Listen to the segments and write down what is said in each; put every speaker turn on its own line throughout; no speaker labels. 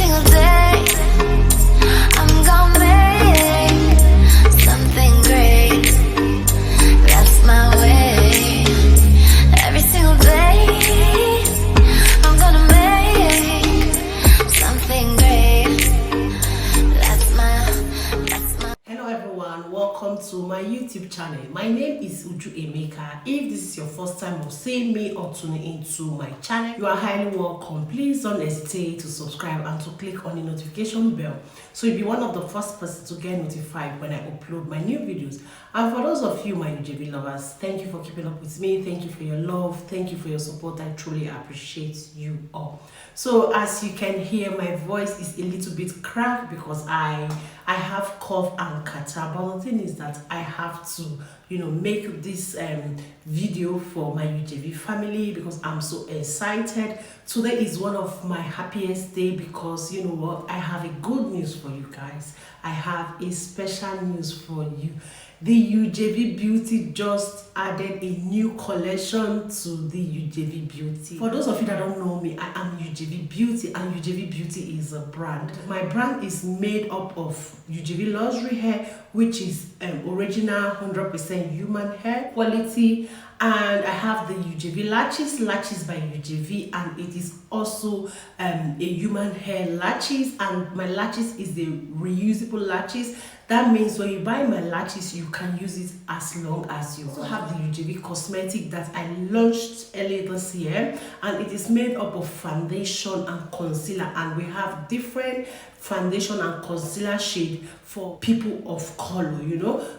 single day, I'm gonna make something great. That's my way. Every single day, I'm gonna make something great. That's my.
Hello everyone, welcome to my YouTube channel. My name is Ujuvemekaaj. If this is your first time of seeing me or tuning into my channel, you are highly welcome. Please don't hesitate to subscribe and to click on the notification bell so you'll be one of the first person to get notified when I upload my new videos. And for those of you, my Ujvbeauty lovers, thank you for keeping up with me. Thank you for your love. Thank you for your support. I truly appreciate you all. So as you can hear, my voice is a little bit cracked because I have cough and catarrh. But the thing is that I have to, make this video for my Ujvbeauty family because I'm so excited. Today is one of my happiest day because you know what? I have a good news for you guys. I have a special news for you. The Ujvbeauty just added a new collection to the Ujvbeauty. For those of you that don't know me, I am Ujvbeauty, and Ujvbeauty is a brand. My brand is made up of Ujvbeauty luxury hair, which is original 100% human hair quality, and I have the Ujvbeauty latches by Ujvbeauty, and it is also a human hair latches, and my latches is the reusable latches. That means when you buy my latches, you can use it as long as you want. I also have the Ujvbeauty cosmetic that I launched earlier this year, and it is made up of foundation and concealer, and we have different foundation and concealer shade for people of color,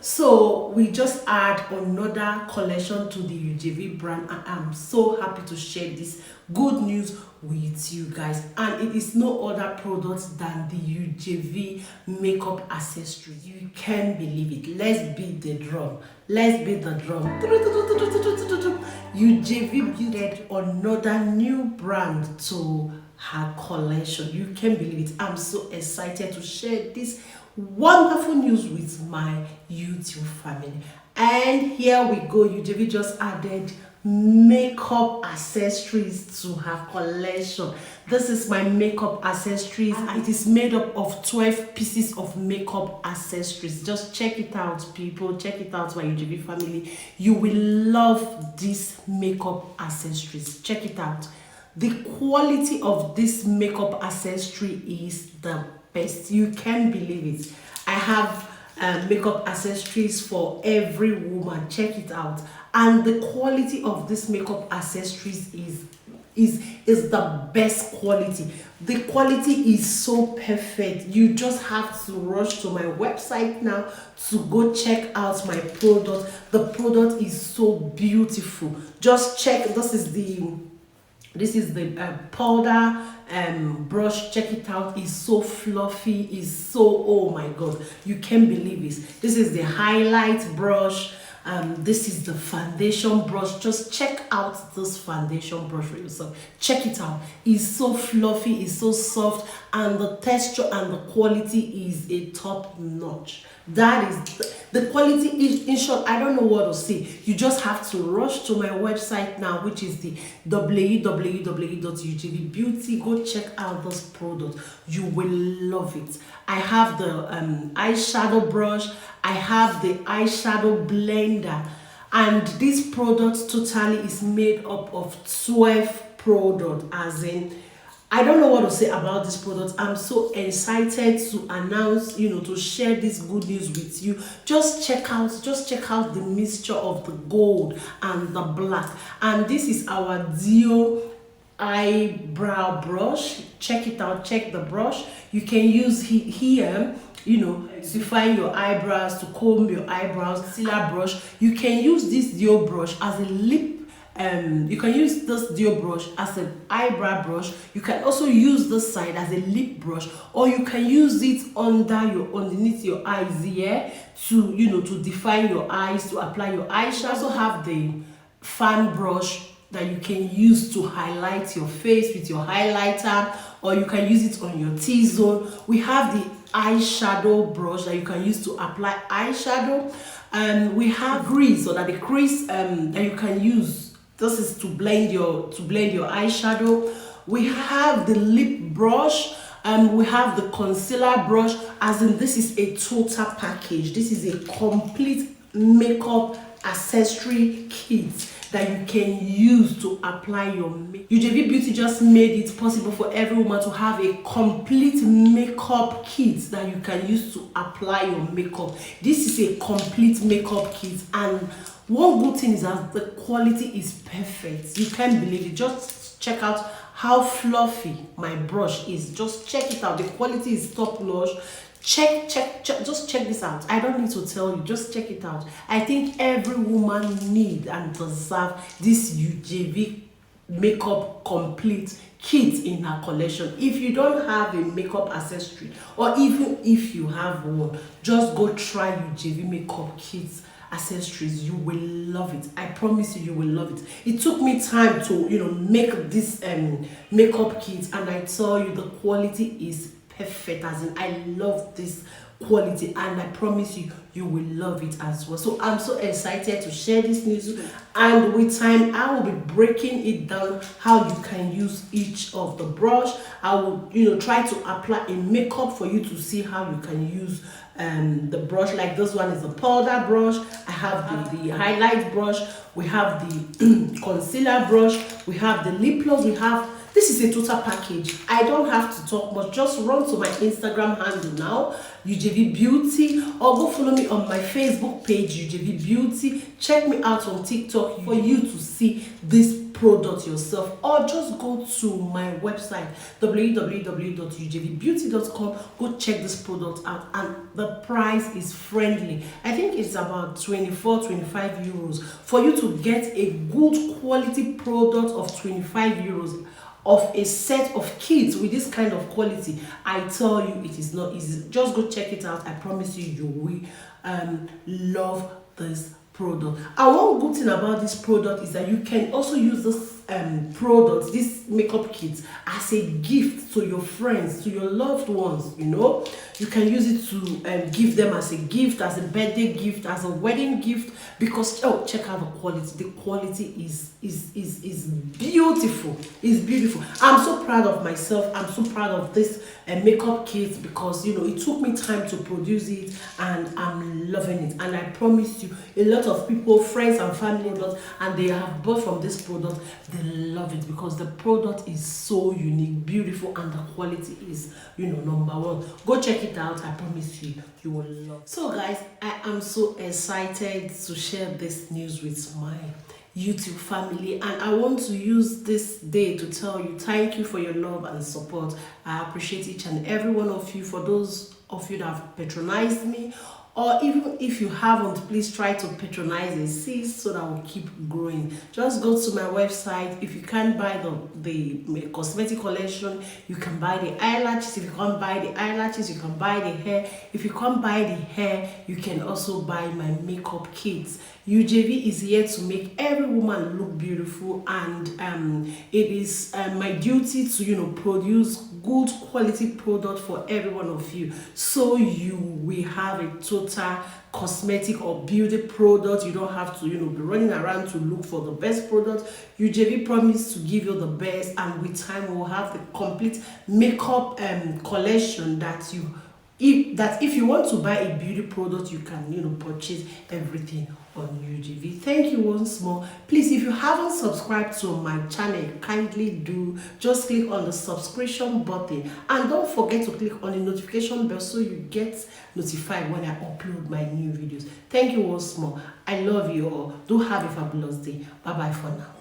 So we just add another collection to the Ujvbeauty brand, and I'm so happy to share this good news with you guys. And it is no other product than the Ujvbeauty makeup accessory. You can't believe it. Let's beat the drum. Let's beat the drum. Ujvbeauty added another new brand to her collection. You can't believe it. I'm so excited to share this wonderful news with my YouTube family. And here we go. Ujvbeauty just added makeup accessories to her collection. This is my makeup accessories, and it is made up of 12 pieces of makeup accessories. Just check it out, people. Check it out, my Ujvbeauty family. You will love these makeup accessories. Check it out. The quality of this makeup accessory is the best. You can't believe it. I have makeup accessories for every woman. Check it out. And the quality of this makeup accessories is the best quality. The quality is so perfect. You just have to rush to my website now to go check out my product. The product is so beautiful. Just check. This is the powder brush. Check it out. It's so fluffy. It's so, oh my god, you can't believe it. This is the highlight brush. This is the foundation brush. Just check out this foundation brush for yourself. Check it out. It's so fluffy, it's so soft, and the texture and the quality is a top notch. That is the quality is, in short, I don't know what to say. You just have to rush to my website now, which is the www.ujvbeauty. Go check out this product. You will love it. I have the eyeshadow brush. I have the eyeshadow blender, and this product totally is made up of 12 products, as in I don't know what to say about this product. I'm so excited to announce, to share this good news with you. Just check out the mixture of the gold and the black. And this is our Dio eyebrow brush. Check it out. Check the brush. You can use here, to find your eyebrows, to comb your eyebrows. Concealer brush. You can use this Dio brush as a lip. You can use this Dio brush as an eyebrow brush. You can also use this side as a lip brush, or you can use it underneath your eyes here to to define your eyes, to apply your eyeshadow. I also have the fan brush that you can use to highlight your face with your highlighter, or you can use it on your T-zone. We have the eyeshadow brush that you can use to apply eyeshadow, and we have grease, so that the crease that you can use. This is to blend your eyeshadow. We have the lip brush. We have the concealer brush, as in this is a total package. This is a complete makeup accessory kit that you can use to apply your makeup. Ujvbeauty just made it possible for every woman to have a complete makeup kit that you can use to apply your makeup. This is a complete makeup kit, and one good thing is that the quality is perfect. You can't believe it. Just check out how fluffy my brush is. Just check it out. The quality is top notch. Check, just check this out. I don't need to tell you, just check it out. I think every woman need and deserve this Ujvbeauty makeup complete kit in her collection. If you don't have a makeup accessory, or even if you have one, just go try Ujvbeauty makeup kits accessories. You will love it. I promise you, you will love it. It took me time to make this makeup kit, and I tell you, the quality is perfect. As in, I love this quality, and I promise you, you will love it as well. So I'm so excited to share this news, and with time I will be breaking it down how you can use each of the brush. I will try to apply a makeup for you to see how you can use the brush. Like this one is a powder brush. I have the highlight brush, we have the concealer brush, we have the lip gloss, this is a total package. I don't have to talk much. Just run to my Instagram handle now, Ujvbeauty, or go follow me on my Facebook page, Ujvbeauty. Check me out on TikTok for you to see this product yourself, or just go to my website, www.ujuvbeauty.com. go check this product out, and the price is friendly. I think it's about 24-25 euros for you to get a good quality product of 25 euros of a set of kits with this kind of quality. I tell you, it is not easy. Just go check it out. I promise you, you will love this product. And one good thing about this product is that you can also use this product, this makeup kit, as a gift to your friends, to your loved ones. You can use it to give them as a gift, as a birthday gift, as a wedding gift, because check out the quality. The quality is beautiful. It's beautiful. I'm so proud of myself. I'm so proud of this makeup kit, because it took me time to produce it, and I'm loving it. And I promise you, a lot of people, friends and family, and they have bought from this product. They love it because the product is so unique, beautiful, and the quality is number one. Go check it out. I promise you, you will love it. So guys, I am so excited to share this news with my YouTube family, and I want to use this day to tell you thank you for your love and support. I appreciate each and every one of you. For those of you that have patronized me, or even if you haven't, please try to patronize a sis so that we'll keep growing. Just go to my website. If you can't buy the cosmetic collection, you can buy the eyelashes. If you can't buy the eyelashes, you can buy the hair. If you can't buy the hair, you can also buy my makeup kits. Ujvbeauty is here to make every woman look beautiful, and it is my duty to produce good quality product for every one of you, so you will have a total cosmetic or beauty product. You don't have to be running around to look for the best product. Ujvbeauty promise to give you the best, and with time we'll have the complete makeup collection that if you want to buy a beauty product, you can purchase everything on Ujvbeauty. Thank you once more. Please, if you haven't subscribed to my channel, kindly do. Just click on the subscription button, and don't forget to click on the notification bell so you get notified when I upload my new videos. Thank you once more. I love you all. Do have a fabulous day. Bye bye for now.